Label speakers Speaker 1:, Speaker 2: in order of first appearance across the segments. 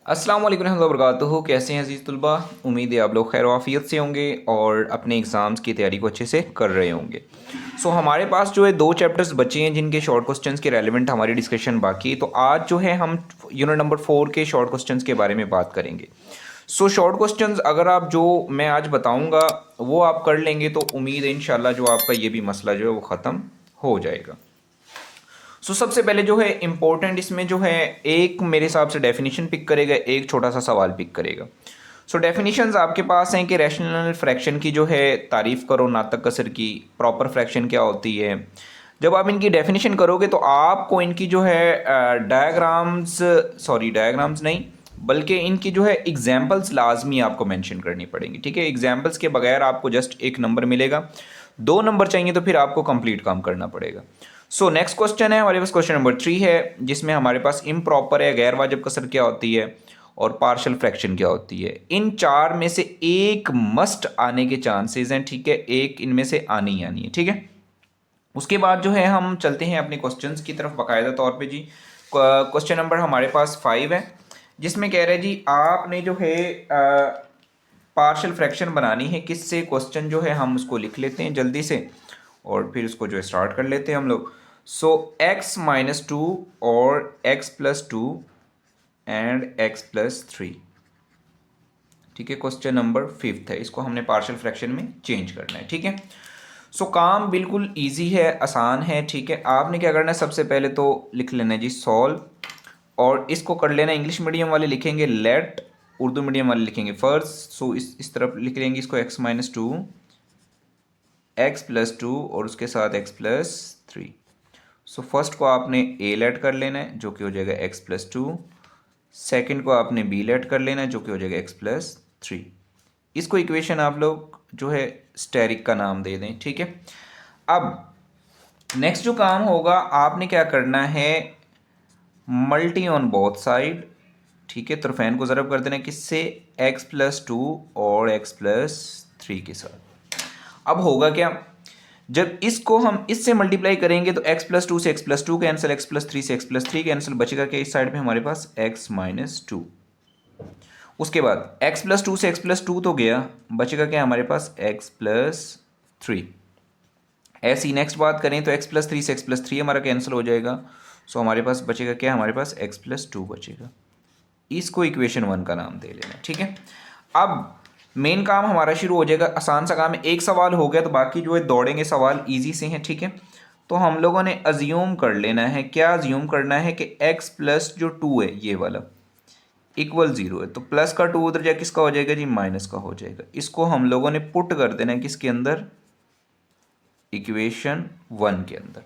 Speaker 1: अस्सलाम वालेकुम रहमतुल्लाहि व बरकातुहू। कैसे हैं अज़ीज़ तुलबा। उम्मीद है आप लोग खैर वाफ़ियत से होंगे और अपने एग्ज़ाम्स की तैयारी को अच्छे से कर रहे होंगे। हमारे पास जो है 2 चैप्टर्स बचे हैं जिनके शॉर्ट क्वेश्चंस के रेलेवेंट हमारी डिस्कशन बाकी है। तो आज जो है हम यूनिट नंबर 4 के शॉर्ट क्वेश्चंस के बारे में बात करेंगे। शॉर्ट क्वेश्चंस अगर आप जो मैं आज बताऊँगा वो आप कर लेंगे तो उम्मीद है इंशाल्लाह जो आपका ये भी मसला जो है वो ख़त्म हो जाएगा। सबसे पहले जो है इम्पोर्टेंट इसमें जो है एक मेरे हिसाब से डेफिनेशन पिक करेगा, एक छोटा सा सवाल पिक करेगा। डेफिनेशंस आपके पास हैं कि रैशनल फ्रैक्शन की जो है तारीफ़ करो नातक कसर की, प्रॉपर फ्रैक्शन क्या होती है। जब आप इनकी डेफिनेशन करोगे तो आपको इनकी जो है डायग्राम्स नहीं बल्कि इनकी जो है एग्जाम्पल्स लाजमी आपको मेंशन करनी पड़ेंगी। ठीक है, एग्जाम्पल्स के बगैर आपको जस्ट एक नंबर मिलेगा, 2 नंबर चाहिए तो फिर आपको कंप्लीट काम करना पड़ेगा। नेक्स्ट क्वेश्चन है हमारे पास, क्वेश्चन नंबर 3 है जिसमें हमारे पास इम्प्रॉपर है, गैर वाजिब कसर क्या होती है और पार्शियल फ्रैक्शन क्या होती है। इन चार में से एक मस्ट आने के चांसेस हैं। ठीक है, एक इनमें से आनी ही आनी है। ठीक है, उसके बाद जो है हम चलते हैं अपने क्वेश्चंस की तरफ बाकायदा तौर पे जी। क्वेश्चन नंबर हमारे पास 5 है जिसमें कह रहे हैं जी आपने जो है पार्शियल फ्रैक्शन बनानी है। किससे क्वेश्चन जो है हम उसको लिख लेते हैं जल्दी से और फिर उसको जो है स्टार्ट कर लेते हैं हम लोग। x-2 और x+2 एंड x+3। ठीक है, क्वेश्चन नंबर 5 है, इसको हमने पार्शियल फ्रैक्शन में चेंज करना है। ठीक है, काम बिल्कुल इजी है, आसान है। ठीक है, आपने क्या करना है, सबसे पहले तो लिख लेना है जी सॉल्व, और इसको कर लेना, इंग्लिश मीडियम वाले लिखेंगे लेट, उर्दू मीडियम वाले लिखेंगे फर्स्ट। इस तरफ लिख लेंगे इसको x-2 x+2 और उसके साथ x+3। फर्स्ट को आपने ए लेट कर लेना है जो कि हो जाएगा x+2, सेकेंड को आपने बी लेट कर लेना है जो कि हो जाएगा x+3। इसको इक्वेशन आप लोग जो है स्टेरिक का नाम दे दें। ठीक है, अब नेक्स्ट जो काम होगा आपने क्या करना है, मल्टी ऑन बोथ साइड। ठीक है, तरफैन को ज़रब कर देना किससे, x+2 और x+3 के साथ। अब होगा क्या, जब इसको हम इससे मल्टीप्लाई करेंगे तो x+2 से x+2 कैंसिल, x+3 से x+3 कैंसिल, बचेगा क्या इस साइड में हमारे पास x-2। उसके बाद x+2 से x+2 तो गया, बचेगा क्या हमारे पास x+3। ऐसी नेक्स्ट बात करें तो x+3 से x+3 हमारा कैंसिल हो जाएगा। हमारे पास बचेगा क्या, हमारे पास x+2 बचेगा। इसको इक्वेशन 1 का नाम दे लेना। ठीक है, अब मेन काम हमारा शुरू हो जाएगा। आसान सा काम है, एक सवाल हो गया तो बाकी जो है दौड़ेंगे सवाल इजी से हैं। ठीक है, तो हम लोगों ने अज्यूम कर लेना है, क्या अज्यूम करना है कि x प्लस जो 2 है ये वाला इक्वल 0 है, तो प्लस का 2 उधर जाए किसका हो जाएगा जी, माइनस का हो जाएगा। इसको हम लोगों ने पुट कर देना है किसके अंदर, इक्वेशन 1 के अंदर।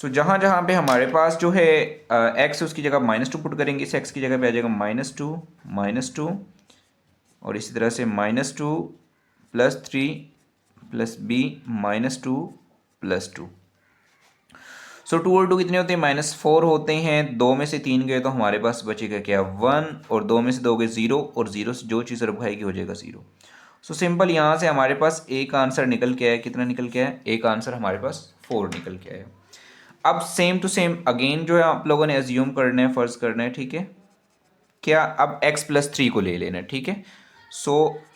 Speaker 1: जहां जहां पे हमारे पास जो है x उसकी जगह -2 पुट करेंगे, इस x की जगह पे आ जाएगा -2 और इसी तरह से -2 +3 +b -2 +2। 2 और 2 कितने होते हैं, -4 होते हैं। 2 में से 3 गए तो हमारे पास बचेगा क्या, 1, और 2 में से 2 गए 0, और 0 से जो चीज़ रब खाएगी हो जाएगा 0। सिंपल यहाँ से हमारे पास एक आंसर निकल के आया, कितना निकल के आया, एक आंसर हमारे पास 4 निकल के आया। अब सेम टू सेम अगेन जो है आप लोगों ने एज्यूम करना है, फर्ज करना है। ठीक है, क्या, अब x+3 को ले लेना है। ठीक है,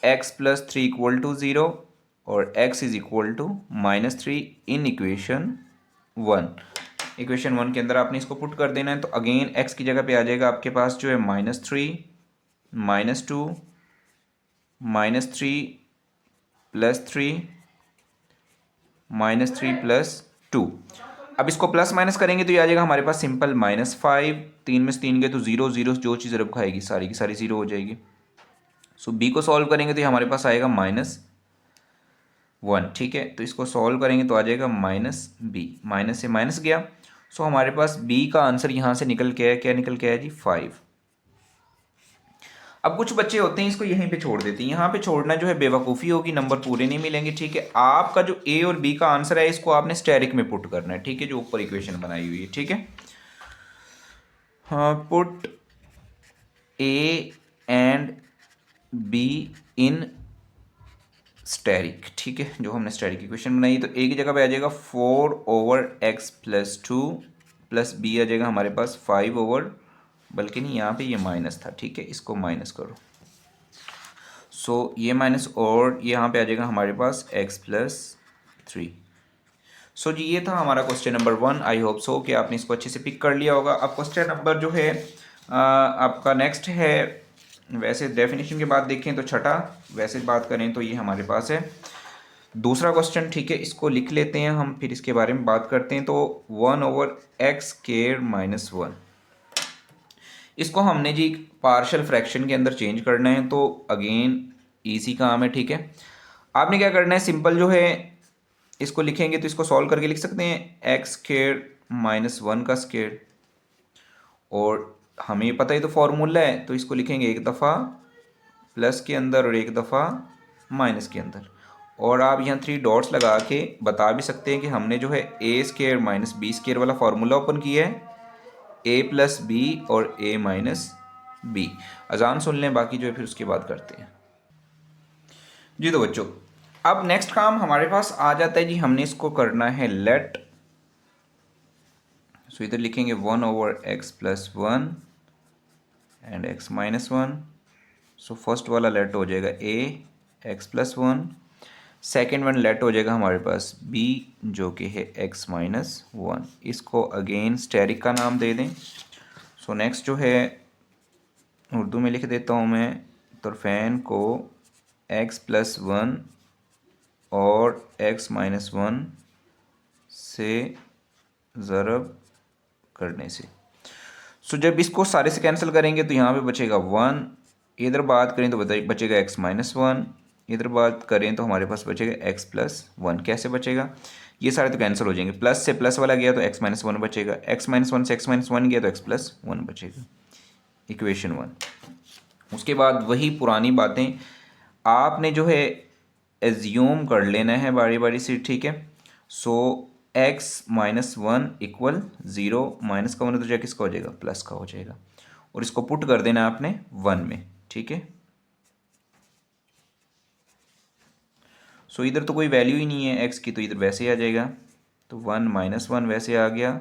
Speaker 1: x+3 इक्वल टू 0 और x is equal to -3 in equation 1। Equation 1 के अंदर आपने इसको पुट कर देना है, तो अगेन x की जगह पे आ जाएगा आपके पास जो है -3 -2 -3 +3 -3 +2। अब इसको प्लस माइनस करेंगे तो ये आ जाएगा हमारे पास सिंपल -5। 3 में से 3 गए तो 0, 0 जो चीज़ रब खाएगी सारी की सारी 0 हो जाएगी। बी को सॉल्व करेंगे तो ये हमारे पास आएगा -1। ठीक है, तो इसको सॉल्व करेंगे तो आ जाएगा -b, माइनस से माइनस गया। हमारे पास बी का आंसर यहाँ से निकल के आया, क्या निकल के आया जी, 5। अब कुछ बच्चे होते हैं इसको यहीं पे छोड़ देते हैं, यहाँ पे छोड़ना जो है बेवकूफ़ी होगी, नंबर पूरे नहीं मिलेंगे। ठीक है, आपका जो ए और बी का आंसर है इसको आपने स्टेरिक में पुट करना है। ठीक है, जो ऊपर इक्वेशन बनाई हुई है। ठीक है, हाँ, put A and B in asterisk. ठीक है, जो हमने स्टेरिक इक्वेशन बनाई तो ए की जगह पे आ जाएगा 4/x+2 प्लस बी आ जाएगा हमारे पास 5/2 बल्कि नहीं, यहाँ पे ये माइनस था, ठीक है, इसको माइनस करो। सो ये माइनस और यहाँ पे आ जाएगा हमारे पास x+3। सो जी ये था हमारा question number 1। I hope so कि आपने इसको अच्छे से पिक कर लिया होगा। अब क्वेश्चन नंबर जो है आपका नेक्स्ट है, वैसे डेफिनेशन के बाद देखें तो छठा, वैसे बात करें तो ये हमारे पास है दूसरा क्वेश्चन, ठीक है। इसको लिख लेते हैं हम, फिर इसके बारे में बात करते हैं। तो 1/x²-1, इसको हमने जी पार्शियल फ्रैक्शन के अंदर चेंज करना है। तो अगेन ईजी काम है, ठीक है। आपने क्या करना है, सिंपल जो है इसको लिखेंगे तो इसको सॉल्व करके लिख सकते हैं x²-1 का स्क्वायर, और हमें पता ही तो फॉर्मूला है, तो इसको लिखेंगे एक दफ़ा प्लस के अंदर और एक दफ़ा माइनस के अंदर। और आप यहाँ 3 डॉट्स लगा के बता भी सकते हैं कि हमने जो है a² - b² वाला फार्मूला ओपन किया है, a+b और a-b। अजान सुन लें, बाकी जो है फिर उसके बाद करते हैं जी। तो बच्चों अब नेक्स्ट काम हमारे पास आ जाता है जी, हमने इसको करना है लेट। सो इधर लिखेंगे 1/x+1 and x-1। So first वाला लेट हो जाएगा a x+1, second one let हो जाएगा हमारे पास b जो कि है x-1। इसको अगेन स्टेरिक का नाम दे दें। सो नेक्स्ट जो है उर्दू में लिख देता हूँ मैं, तरफेन को x+1 और x-1 से ज़रब करने से। सो जब इसको सारे से कैंसिल करेंगे तो यहाँ पे बचेगा 1, इधर बात करें तो बचेगा x-1, इधर बात करें तो हमारे पास बचेगा x+1। कैसे बचेगा, ये सारे तो कैंसिल हो जाएंगे, प्लस से प्लस वाला गया तो x-1 बचेगा, x-1 से x-1 गया तो x+1 बचेगा, इक्वेशन 1। उसके बाद वही पुरानी बातें आपने जो है एज्यूम कर लेना है बारी बारी से, ठीक है। सो x-1 इक्वल 0, माइनस का 1 तो जाके किसका हो जाएगा, प्लस का हो जाएगा, और इसको पुट कर देना है आपने 1 में, ठीक है। सो इधर तो कोई वैल्यू ही नहीं है x की, तो इधर वैसे ही आ जाएगा, तो 1 - 1 वैसे आ गया।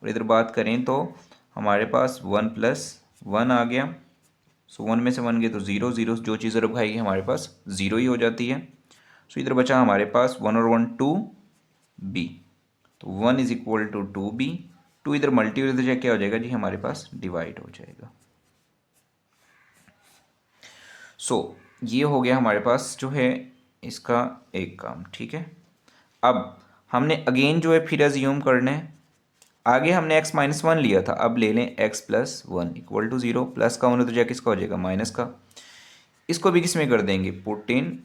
Speaker 1: और इधर बात करें तो हमारे पास 1+1 आ गया। सो 1 में से 1 गए तो 0, 0 जो चीज़ ज़रूर खाएगी हमारे पास 0 ही हो जाती है। सो इधर बचा हमारे पास 1 और 1 2b, तो 1 = 2b। 2 इधर मल्टी इधर क्या हो जाएगा जी, हमारे पास डिवाइड हो जाएगा। सो ये हो गया हमारे पास जो है इसका एक काम, ठीक है। अब हमने अगेन जो है फिर एज्यूम करना है, आगे हमने x-1 लिया था, अब ले लें x+1 = 0, प्लस का 1 तो जाके किसका हो जाएगा, माइनस का। इसको भी किस में कर देंगे, पुट इन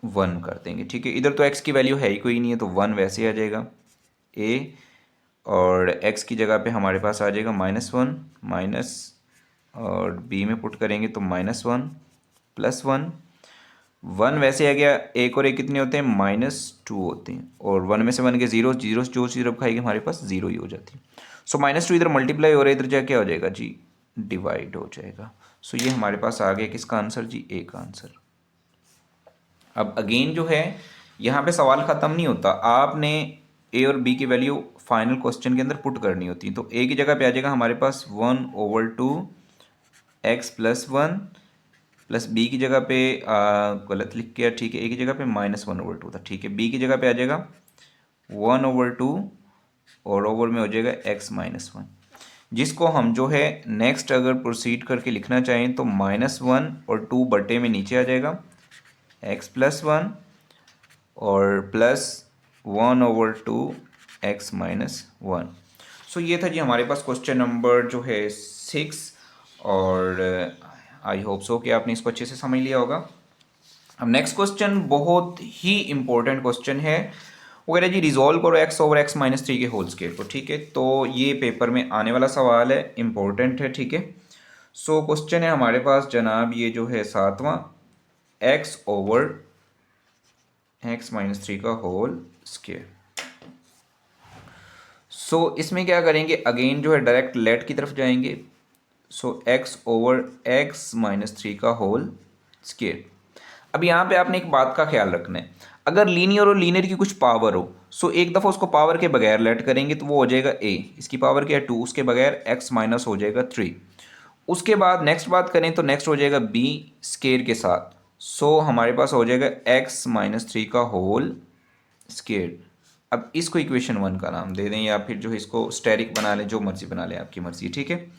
Speaker 1: 1 कर देंगे, ठीक है। इधर तो x की वैल्यू है ही कोई नहीं है, तो 1 वैसे आ जाएगा a, और x की जगह पे हमारे पास आ जाएगा -1 माइनस, और b में पुट करेंगे तो -1 +1। 1 वैसे आ गया, एक और एक कितने होते हैं, -2 होते हैं, और 1 में से 1 के 0, 0 जो 0 खाएगी हमारे पास 0 ही हो जाती है। सो -2 इधर मल्टीप्लाई हो रहा है, इधर जा क्या हो जाएगा जी, डिवाइड हो जाएगा। सो ये हमारे पास आ गया किसका आंसर जी, ए का आंसर। अब अगेन जो है यहाँ पे सवाल ख़त्म नहीं होता, आपने ए और बी की वैल्यू फाइनल क्वेश्चन के अंदर पुट करनी होती है। तो ए की जगह पे आ जाएगा हमारे पास 1/2x+1, प्लस बी की जगह पे गलत लिख के, ठीक है, ए की जगह पे -1/2 था, ठीक है। बी की जगह पे आ जाएगा 1/2 और ओवर में हो जाएगा x-1, जिसको हम जो है नेक्स्ट अगर प्रोसीड करके लिखना चाहें तो -1 और 2 बटे में नीचे आ जाएगा x+1 और प्लस 1/2 x-1। सो ये था जी हमारे पास क्वेश्चन नंबर जो है 6, और आई होप सो कि आपने इसको अच्छे से समझ लिया होगा। अब नेक्स्ट क्वेश्चन बहुत ही इंपॉर्टेंट क्वेश्चन है, वो कह रहा है जी रिजॉल्व करो x/x-3 के होल स्क्वायर को, ठीक है। तो ये पेपर में आने वाला सवाल है, इंपॉर्टेंट है, ठीक है। सो क्वेश्चन है हमारे पास जनाब ये जो है 7वां, x/x-3 का होल स्क्वायर। सो इसमें क्या करेंगे, अगेन जो है डायरेक्ट लेट की तरफ जाएंगे। सो x/x-3 का होल स्क्वायर। अब यहाँ पे आपने एक बात का ख्याल रखना है, अगर लीनियर और लीनियर की कुछ पावर हो, सो एक दफ़ा उसको पावर के बगैर लेट करेंगे तो वो हो जाएगा a, इसकी पावर क्या है 2, उसके बगैर x- हो जाएगा 3। उसके बाद नेक्स्ट बात करें तो नेक्स्ट हो जाएगा बी स्केयर के साथ। सो हमारे पास हो जाएगा एक्स माइनस थ्री का होल स्केयर। अब इसको इक्वेशन वन का नाम दे दें या फिर जो है इसको स्टेरिक बना लें, जो मर्जी बना लें, आपकी मर्जी, ठीक है।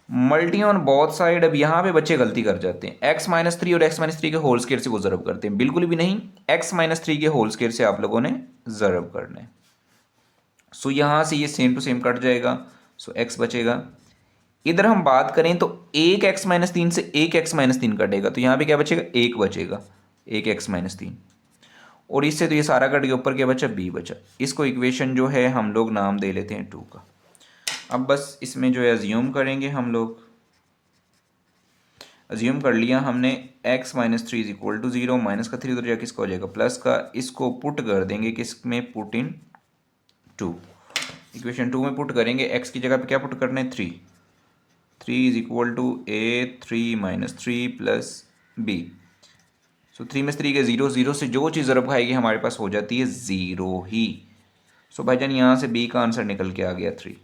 Speaker 1: मल्टी ऑन बोथ साइड, अब यहाँ पे बच्चे गलती कर जाते हैं, एक्स माइनस थ्री और एक्स माइनस थ्री के होल स्केयर से वो ज़रब करते हैं, बिल्कुल भी नहीं, एक्स माइनस थ्री के होल स्केयर से आप लोगों ने ज़रब करना है। सो यहाँ से ये सेम टू सेम कट जाएगा, सो एक्स बचेगा। इधर हम बात करें तो एक एक्स माइनस तीन से एक एक्स माइनस तीन कटेगा, तो यहाँ पे क्या बचेगा, एक बचेगा, एक एक्स माइनस तीन, और इससे तो ये सारा कट गया, ऊपर क्या बचा, बी बचा। इसको इक्वेशन जो है हम लोग नाम दे लेते हैं टू का। अब बस इसमें जो है अज्यूम करेंगे हम लोग, अज्यूम कर लिया हमने x minus three is equal to zero, minus का थ्री उधर जाके किसका हो जाएगा, प्लस का, इसको पुट कर देंगे किस में, put in two, equation two में पुट करेंगे। x की जगह पे क्या पुट करना है, three, three is equal to A three minus three plus B. So three में थ्री के जीरो, जीरो से जो चीज़ ज़रब खाएगी हमारे पास हो जाती है ज़ीरो ही। सो भाईजान यहाँ से बी का आंसर निकल के आ गया थ्री।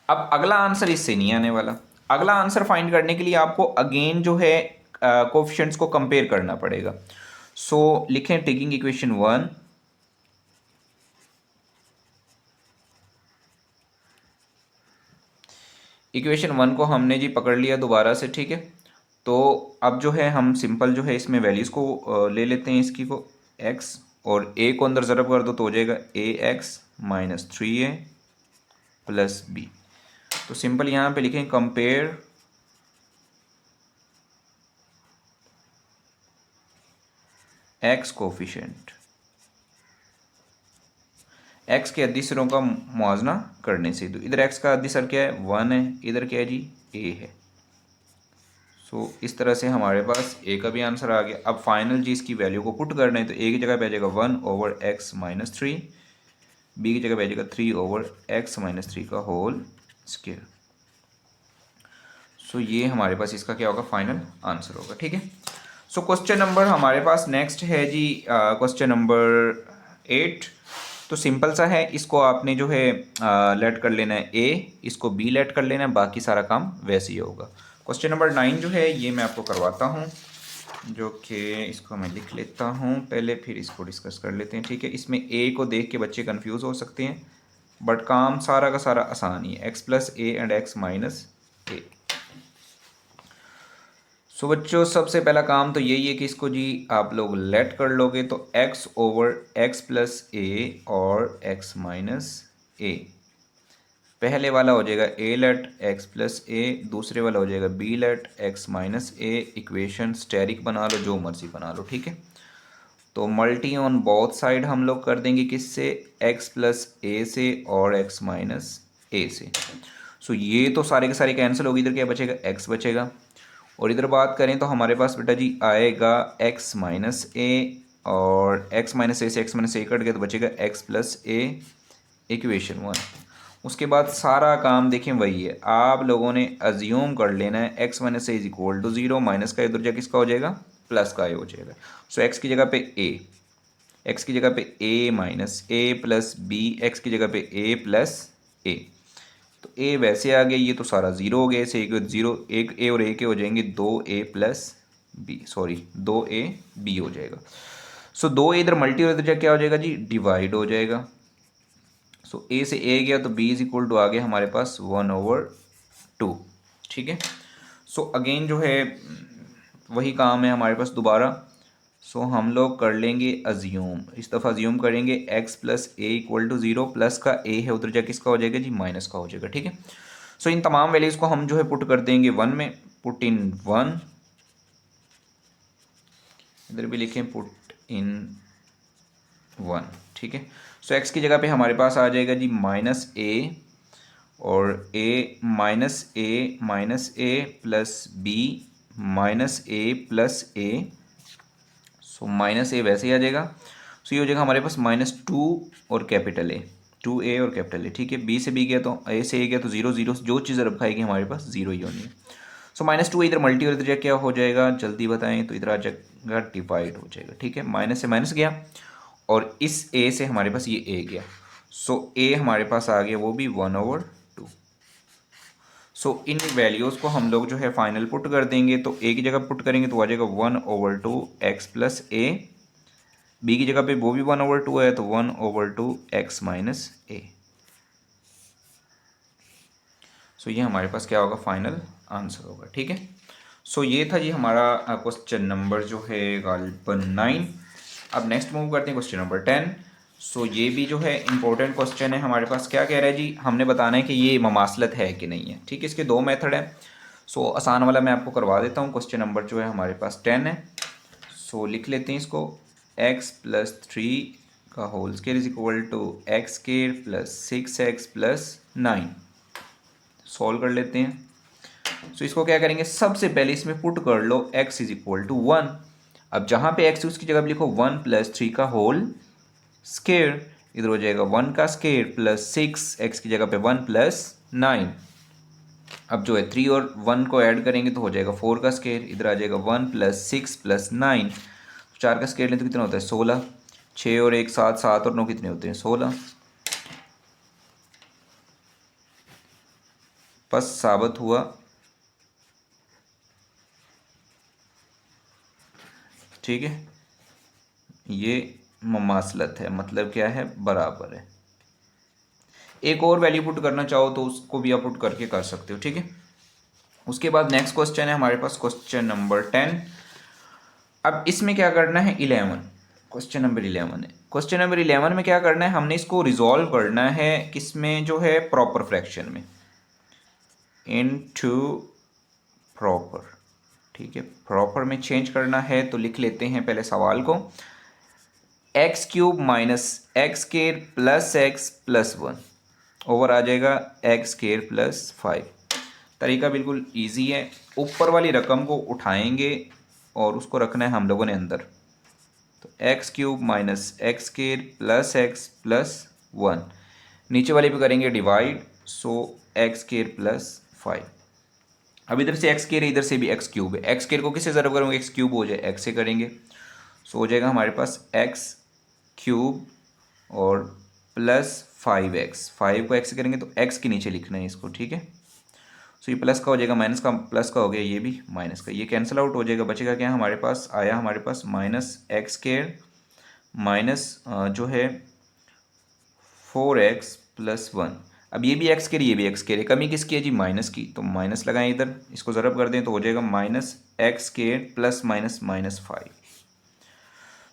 Speaker 1: अब अगला आंसर इससे नहीं आने वाला, अगला आंसर फाइंड करने के लिए आपको अगेन जो है कोफिशिएंट्स को कंपेयर करना पड़ेगा। सो लिखें taking equation one, equation one को हमने जी पकड़ लिया दोबारा से, ठीक है। तो अब जो है हम सिंपल जो है इसमें वैल्यूज़ को ले लेते हैं, इसकी को x और a को अंदर ज़रब कर दो तो हो जाएगा ए एक्स माइनस थ्री ए प्लस बी। तो सिंपल यहाँ पे लिखें कंपेयर x कोफिशिएंट, x के अदिशरों का मुआवजा करने से। तो इधर x का अदिशर क्या है, वन है, इधर क्या है जी, a है। सो इस तरह से हमारे पास a का भी आंसर आ गया। अब फाइनल जी इसकी वैल्यू को पुट करना है, तो a की जगह पे आ जाएगा one over X minus three, B की जगह पे आ जाएगा three over X minus three का होल स्क्वायर। सो ये हमारे पास इसका क्या होगा, फाइनल आंसर होगा, ठीक है। सो क्वेश्चन नंबर हमारे पास नेक्स्ट है जी क्वेश्चन नंबर 8। तो सिंपल सा है, इसको आपने जो है लेट कर लेना है ए, इसको बी लेट कर लेना है, बाकी सारा काम वैसे ही होगा। क्वेश्चन नंबर 9 जो है ये मैं आपको करवाता हूँ, जो कि इसको मैं लिख लेता हूँ पहले, फिर इसको डिस्कस कर लेते हैं, ठीक है। इसमें ए को देख के बच्चे कंफ्यूज हो सकते हैं, बट काम सारा का सारा आसान ही है, x plus a and x minus a. So बच्चों सबसे पहला काम तो यही है कि इसको जी आप लोग लेट कर लोगे, तो x ओवर एक्स प्लस ए और x माइनस ए, पहले वाला हो जाएगा a लेट x प्लस ए, दूसरे वाला हो जाएगा b लेट x माइनस ए। इक्वेशन स्टेरिक बना लो, जो मर्जी बना लो, ठीक है। तो मल्टी ऑन बोथ साइड हम लोग कर देंगे किससे, x प्लस ए से और x माइनस ए से। सो ये तो सारे के सारे कैंसिल होगी, इधर क्या बचेगा, x बचेगा। और इधर बात करें तो हमारे पास बेटा जी आएगा x माइनस ए, और x माइनस ए से x माइनस ए कट गया तो बचेगा x प्लस ए, इक्वेशन वन। उसके बाद सारा काम देखें वही है, आप लोगों ने अज्यूम कर लेना है x minus A is equal to zero, minus का इधर जा किसका हो जाएगा, प्लस का हो जाएगा। सो x की जगह पे a, x की जगह पे a minus A plus B, X की जगह पे a प्लस ए। तो ए वैसे आ गया, ये तो सारा जीरो हो गया, ऐसे एक जीरो, एक ए और ए के हो जाएंगे दो ए प्लस बी, सॉरी दो ए बी हो जाएगा। सो दो ए इधर मल्टी और इधर क्या हो जाएगा जी, डिवाइड हो जाएगा। सो ए से ए गया तो बी इज इक्वल टू आ गया हमारे पास वन ओवर टू, ठीक है। सो अगेन जो है वही काम है हमारे पास दोबारा। सो हम लोग कर लेंगे अज्यूम, इस दफ़ा अज्यूम करेंगे x plus A equal to zero, plus का a है उधर जाके किसका हो जाएगा जी, माइनस का हो जाएगा, ठीक है। सो इन तमाम वैल्यूज़ को हम जो है पुट कर देंगे वन में, पुट इन वन, इधर भी लिखें पुट इन वन, ठीक है। सो x की जगह पे हमारे पास आ जाएगा जी माइनस ए, और minus A plus B minus A plus A. So minus ए वैसे ही आ जाएगा। सो ये हो जाएगा हमारे पास माइनस टू और कैपिटल ए, टू ए और कैपिटल ए, ठीक है। बी से बी गया तो ए से ए गया तो जीरो, जीरो जो चीज़ रब खाएगी हमारे पास जीरो ही होनी है। सो माइनस टू इधर मल्टी और इधर क्या हो जाएगा, जल्दी बताएं, तो इधर आ जाएगा डिवाइड हो जाएगा, ठीक है। माइनस से माइनस गया और इस ए से हमारे पास ये ए गया। सो ए हमारे पास आ गया वो भी वन ओवर टू। सो इन वैल्यूज़ को हम लोग जो है फाइनल पुट कर देंगे, तो ए की जगह पुट करेंगे तो आ जाएगा 1/2 x+a, बी की जगह पे वो भी 1/2 है तो 1/2 x-a। सो ये हमारे पास क्या होगा, फाइनल आंसर होगा। ठीक है, सो ये था जी हमारा क्वेश्चन नंबर जो है गालिबन 9। अब नेक्स्ट मूव करते हैं क्वेश्चन नंबर 10। सो ये भी जो है इंपॉर्टेंट क्वेश्चन है हमारे पास। क्या कह रहा है जी, हमने बताना है कि ये ममासलत है कि नहीं है। ठीक है, इसके दो मेथड हैं। सो आसान वाला मैं आपको करवा देता हूँ। क्वेश्चन नंबर जो है हमारे पास 10 है। सो लिख लेते हैं इसको, x+3 का whole square is equal to x² + 6x+9। Solve कर लेते हैं। सो इसको क्या करेंगे, सबसे पहले इसमें पुट कर लो x इज इक्वल टू 1। अब जहाँ पे x उसकी जगह लिखो 1+3 का होल स्केयर, इधर हो जाएगा 1 का स्केयर +6, x की जगह पे 1+9। अब जो है 3 और 1 को ऐड करेंगे तो हो जाएगा 4 का स्केयर, इधर आ जाएगा 1+6+9, 4 का स्केयर लें तो कितना होता है 16, 6 और 1 7, 7 और 9 कितने होते हैं 16। बस साबित हुआ ठीक है, ये ममासलत है, मतलब क्या है, बराबर है। एक और वैल्यू पुट करना चाहो तो उसको भी आप पुट करके कर सकते हो। ठीक है, उसके बाद नेक्स्ट क्वेश्चन है हमारे पास क्वेश्चन नंबर 10। अब इसमें क्या करना है, 11, क्वेश्चन नंबर 11 है। क्वेश्चन नंबर 11 में क्या करना है, हमने इसको रिजॉल्व करना है किसमें, जो है प्रॉपर फ्रैक्शन में, इनटू प्रॉपर। ठीक है, प्रॉपर में चेंज करना है तो लिख लेते हैं पहले सवाल को, x³ - x² + x+1 ओवर आ जाएगा x² + 5। तरीका बिल्कुल इजी है, ऊपर वाली रकम को उठाएंगे और उसको रखना है हम लोगों ने अंदर, तो x³ - x² + x+1, नीचे वाले पे करेंगे डिवाइड, सो x² + 5। अब इधर से x² इधर से भी x³ है, x² को किससे ज़रब करोगे, x³ हो जाए x से करेंगे, सो हो जाएगा हमारे पास x³ और +5x, 5 को x से करेंगे तो x के नीचे लिखना है इसको। ठीक है, सो ये प्लस का हो जाएगा, माइनस का प्लस का हो गया, ये भी माइनस का, ये कैंसिल आउट हो जाएगा, बचेगा क्या हमारे पास, आया हमारे पास -x² माइनस जो है 4x+1। अब ये भी x² ये भी x², कमी किसकी है जी, माइनस की, तो माइनस लगाएं इधर, इसको ज़रब कर दें तो हो जाएगा -x² + -5।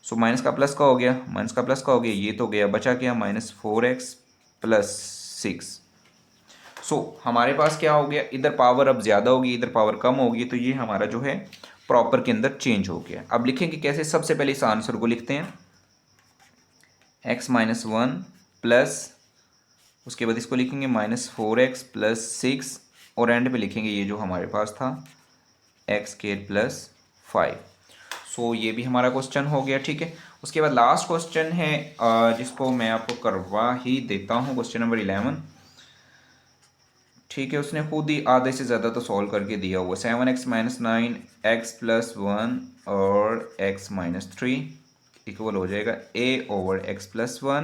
Speaker 1: सो माइनस का प्लस का हो गया, माइनस का प्लस का हो गया, ये तो गया, बचा क्या -4x + 6। सो हमारे पास क्या हो गया, इधर पावर अब ज़्यादा होगी, इधर पावर कम होगी, तो ये हमारा जो है प्रॉपर के अंदर चेंज हो गया। अब लिखेंगे कैसे, सबसे पहले इस आंसर को लिखते हैं x-1 प्लस, उसके बाद इसको लिखेंगे -4x + 6 और एंड पे लिखेंगे ये जो हमारे पास था x² + 5। सो ये भी हमारा क्वेश्चन हो गया। ठीक है, उसके बाद लास्ट क्वेश्चन है जिसको मैं आपको करवा ही देता हूँ, क्वेश्चन नंबर 11। ठीक है, उसने खुद ही आधे से ज़्यादा तो सॉल्व करके दिया हुआ, 7x - 9 x+1 और x-3 इक्वल हो जाएगा a/x+1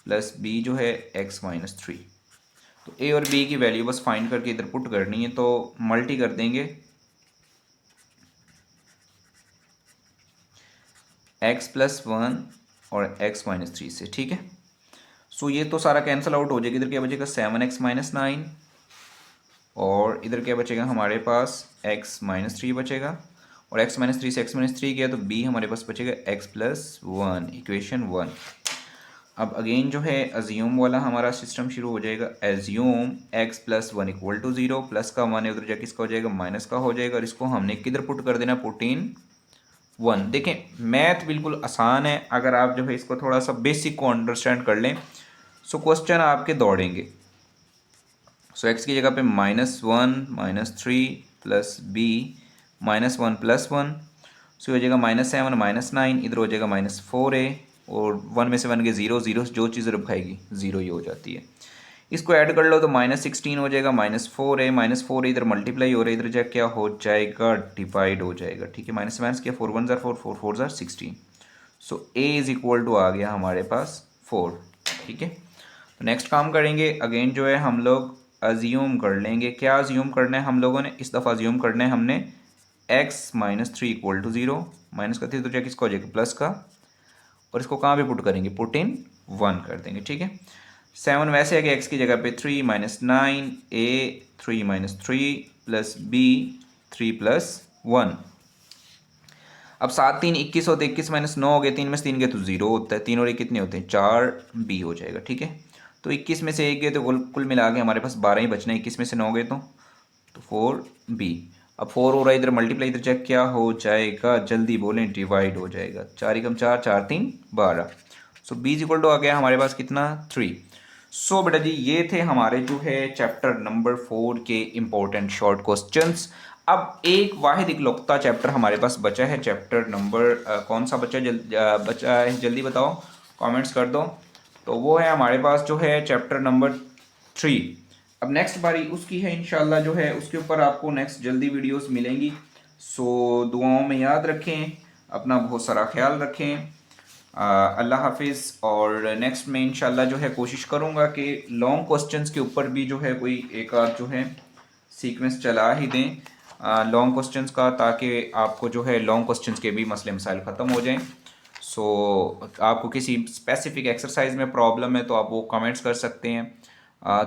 Speaker 1: प्लस b जो है x-3। तो a और b की वैल्यू बस फाइंड करके इधर पुट करनी है, तो मल्टी कर देंगे x+1 और x-3 से। ठीक है, सो ये तो सारा कैंसिल आउट हो जाएगा, इधर क्या बचेगा 7x - 9 और इधर क्या बचेगा हमारे पास x-3 बचेगा, और x-3 से x-3 गया तो b हमारे पास बचेगा x+1, इक्वेशन 1। अब अगेन जो है अज्यूम वाला हमारा सिस्टम शुरू हो जाएगा, एज्यूम x+1 = 0, प्लस का 1 है उधर जाके इसका हो जाएगा माइनस का हो जाएगा, और इसको हमने किधर पुट कर देना, पुट इन 1। देखें मैथ बिल्कुल आसान है, अगर आप जो है इसको थोड़ा सा बेसिक को अंडरस्टैंड कर लें, सो क्वेश्चन आपके दौड़ेंगे। सो x की जगह पे -1 -3 प्लस b -1 + 1, सो हो जाएगा -7 -9, इधर हो जाएगा -4a, और 1 में से 1 के 0, 0 जो चीज़ रब खाएगी 0 ही हो जाती है। इसको ऐड कर लो तो -16 हो जाएगा, -4a -4a इधर मल्टीप्लाई हो रहा है, इधर जाके क्या हो जाएगा, डिवाइड हो जाएगा। ठीक है, माइनस माइनस किया, 4 1 ज़ार 4, 4 4 ज़ार 16। सो a = आ गया हमारे पास 4। ठीक है, तो नेक्स्ट काम करेंगे, अगेन जो है हम लोग अज्यूम कर लेंगे। क्या अज्यूम करना है हम लोगों ने इस दफ़ा? अज्यूम करना है हमने x minus 3 equal to 0। Minus का 3 तो जाए किसका हो जाएगा? प्लस का। और इसको कहाँ पे पुट करेंगे? पुट इन 1 कर देंगे, ठीक है। 7 वैसे है कि x की जगह पे 3 minus 9, a 3 minus 3 plus b 3 plus 1। अब 7 3 21 होते, 21 माइनस 9 हो गए, 3 में से 3 गए तो 0 होता है, 3 और 1 कितने होते हैं? 4 b हो जाएगा, ठीक है। तो 21 में से 1 गए तो कुल मिला के हमारे पास 12 ही बचना है। 21 में से 9 गए तो 4b। अब 4 हो रहा है इधर, मल्टीप्लाई इधर चेक, क्या हो जाएगा? जल्दी बोलें, डिवाइड हो जाएगा। 4 एकम 4, 4 3 12। सो b इक्वल टू आ गया हमारे पास कितना? 3। सो बेटा जी ये थे हमारे जो है चैप्टर नंबर 4 के इंपॉर्टेंट शॉर्ट क्वेश्चंस। अब एक वाहिद इकलौता चैप्टर हमारे पास बचा है, चैप्टर नंबर कौन सा बचा बचा है जल्दी बताओ, कमेंट्स कर दो। तो वो है हमारे पास जो है चैप्टर नंबर 3। अब नेक्स्ट बारी उसकी है इंशाल्लाह, जो है उसके ऊपर आपको नेक्स्ट जल्दी वीडियोस मिलेंगी। सो दुआओं में याद रखें, अपना बहुत सारा ख्याल रखें। अल्लाह हाफिज़। और नेक्स्ट में इंशाल्लाह जो है कोशिश करूँगा कि लॉन्ग क्वेश्चंस के ऊपर भी जो है कोई एक आध जो है सीक्वेंस चला ही दें लॉन्ग क्वेश्चंस का, ताकि आपको जो है लॉन्ग क्वेश्चंस के भी मसले मसाइल ख़त्म हो जाएं। सो आपको किसी स्पेसिफिक एक्सरसाइज में प्रॉब्लम है तो आप वो कमेंट्स कर सकते हैं,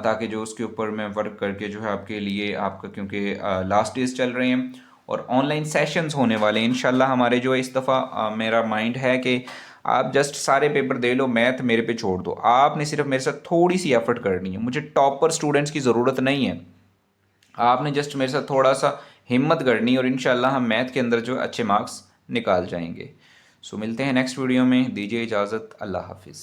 Speaker 1: ताकि जो उसके ऊपर मैं वर्क करके जो है आपके लिए आपका, क्योंकि लास्ट डेज चल रहे हैं और ऑनलाइन सेशंस होने वाले हैं इंशाल्लाह हमारे। जो इस दफ़ा मेरा माइंड है कि आप जस्ट सारे पेपर दे लो, मैथ मेरे पे छोड़ दो। आपने सिर्फ मेरे साथ थोड़ी सी एफर्ट करनी है, मुझे टॉपर स्टूडेंट्स की ज़रूरत नहीं है। आपने जस्ट मेरे साथ थोड़ा सा हिम्मत करनी और इंशाल्लाह हम मैथ के अंदर जो अच्छे मार्क्स निकाल जाएंगे। सो मिलते हैं नेक्स्ट वीडियो में, दीजिए इजाज़त, अल्लाह हाफिज़।